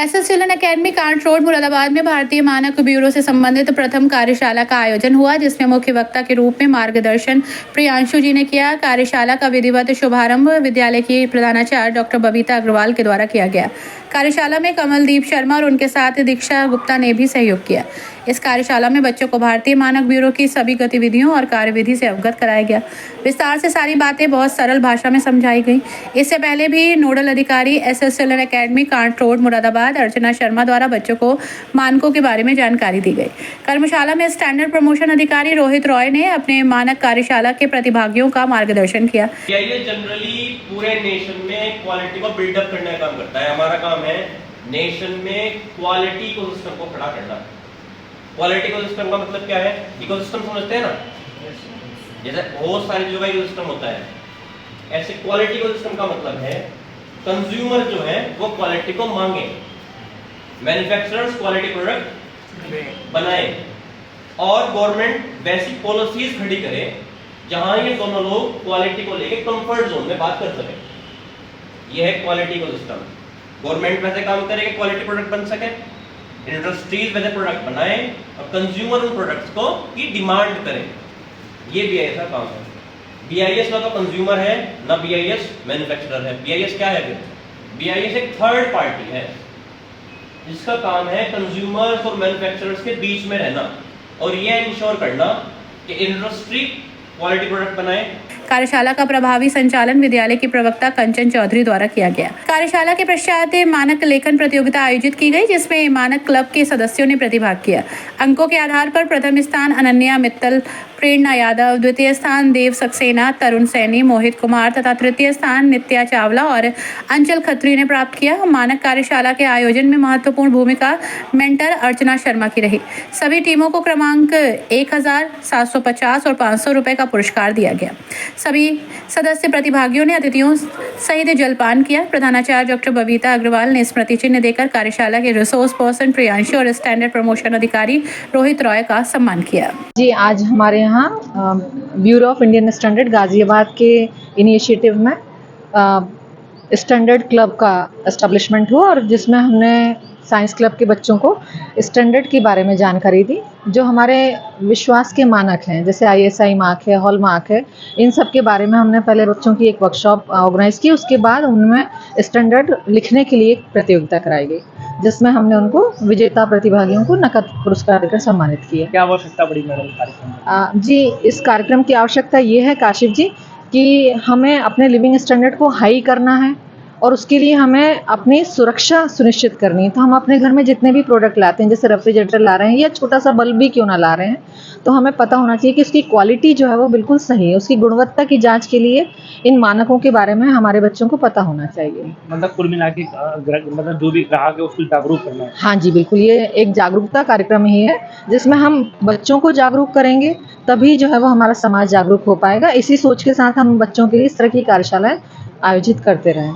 SS children academy Kanth road Moradabad में भारतीय मानक ब्यूरो से संबंधित प्रथम कार्यशाला का आयोजन हुआ, जिसमें मुख्य वक्ता के रूप में मार्गदर्शन प्रियांशु जी ने किया। कार्यशाला का विधिवत शुभारंभ विद्यालय की प्रधानाचार्य डॉक्टर बबीता अग्रवाल के द्वारा किया गया। कार्यशाला में कमलदीप शर्मा और उनके साथ दीक्षा गुप्ता ने भी सहयोग किया। इस कार्यशाला में बच्चों को भारतीय मानक ब्यूरो की सभी गतिविधियों और कार्यविधि से अवगत कराया गया। विस्तार से सारी बातें बहुत सरल भाषा में समझाई गई। इससे पहले भी नोडल अधिकारी SS children academy Kanth road Moradabad Archana Sharma द्वारा बच्चों को मानकों के बारे में जानकारी दी गई। कर्मशाला में स्टैंडर्ड प्रमोशन अधिकारी रोहित रॉय ने अपने मानक कार्यशाला के प्रतिभागियों का मार्गदर्शन किया। ये जनरली पूरे नेशन में क्वालिटी को बिल्डअप करने का काम करता है। हमारा काम है नेशन में क्वालिटी इकोसिस्टम को खड़ा करना। क्वालिटी इकोसिस्टम का मतलब क्या है? इकोसिस्टम समझते हैं ना, जैसे बहुत सारी चीजों का इकोसिस्टम होता है, ऐसे क्वालिटी इकोसिस्टम का मतलब है कंज्यूमर जो है वो क्वालिटी को मांगे, मैन्युफैक्चरर्स क्वालिटी प्रोडक्ट बनाए और गवर्नमेंट वैसी पॉलिसीज खड़ी करे जहां ये दोनों लोग क्वालिटी को लेके कंफर्ट जोन में बात कर सके। ये है क्वालिटी इकोसिस्टम। गवर्नमेंट वैसे काम करे कि क्वालिटी प्रोडक्ट बन सके, इंडस्ट्रीज वैसे प्रोडक्ट बनाए और कंज्यूमर उन प्रोडक्ट्स को की डिमांड करे। ये बीआईएस का काम है। बीआईएस ना तो कंज्यूमर है ना बीआईएस मैन्युफैक्चरर है। बीआईएस क्या है फिर? बीआईएस एक थर्ड पार्टी है जिसका काम है कंज्यूमर्स और मैन्युफैक्चरर्स के बीच में रहना और ये इंश्योर करना कि इंडस्ट्री क्वालिटी प्रोडक्ट बनाए। कार्यशाला का प्रभावी संचालन विद्यालय की प्रवक्ता कंचन चौधरी द्वारा किया गया। कार्यशाला के पश्चात मानक लेखन प्रतियोगिता आयोजित की गई, जिसमें मानक क्लब के सदस्यों ने प्रतिभाग किया। अंकों के आधार पर प्रथम स्थान अनन्या मित्तल, प्रेरणा यादव, द्वितीय स्थान देव सक्सेना, तरुण सैनी, मोहित कुमार तथा तृतीय स्थान नित्या चावला और अंचल खत्री ने प्राप्त किया। मानक कार्यशाला के आयोजन में महत्वपूर्ण भूमिका मेंटर अर्चना शर्मा की रही। सभी टीमों को क्रमांक 1750 और 500 रुपए का पुरस्कार दिया गया। सभी सदस्य प्रतिभागियों ने अतिथियों सहित जलपान किया। प्रधानाचार्य डॉक्टर बबीता अग्रवाल ने स्मृति चिन्ह देकर कार्यशाला के रिसोर्स पर्सन प्रियांशु और स्टैंडर्ड प्रमोशन अधिकारी रोहित रॉय का सम्मान किया। जी, आज हमारे यहाँ bureau of Indian standard Ghaziabad के इनिशिएटिव में स्टैंडर्ड क्लब का एस्टेब्लिशमेंट हुआ और जिसमें हमने साइंस क्लब के बच्चों को स्टैंडर्ड के बारे में जानकारी दी। जो हमारे विश्वास के मानक हैं, जैसे आईएसआई मार्क है, हॉल मार्क है, इन सब के बारे में हमने पहले बच्चों की एक वर्कशॉप ऑर्गेनाइज की। उसके बाद उनमें स्टैंडर्ड लिखने के लिए एक प्रतियोगिता कराई गई, जिसमें हमने उनको विजेता प्रतिभागियों को नकद पुरस्कार देकर सम्मानित किया। क्या आवश्यकता पड़ी मैडम कार्यक्रम? जी, इस कार्यक्रम की आवश्यकता ये है काशिफ जी कि हमें अपने लिविंग स्टैंडर्ड को हाई करना है और उसके लिए हमें अपनी सुरक्षा सुनिश्चित करनी है। तो हम अपने घर में जितने भी प्रोडक्ट लाते हैं, जैसे रेफ्रिजरेटर ला रहे हैं या छोटा सा बल्ब भी क्यों ना ला रहे हैं, तो हमें पता होना चाहिए कि उसकी क्वालिटी जो है वो बिल्कुल सही है। उसकी गुणवत्ता की जांच के लिए इन मानकों के बारे में हमारे बच्चों को पता होना चाहिए। मतलब कुल मिला के मतलब जो भी ग्राहक है उसको जागरूक करना है। हाँ जी, बिल्कुल, ये एक जागरूकता कार्यक्रम ही है जिसमें हम बच्चों को जागरूक करेंगे, तभी जो है वो हमारा समाज जागरूक हो पाएगा। इसी सोच के साथ हम बच्चों के लिए इस तरह की कार्यशालाएं आयोजित करते रहें।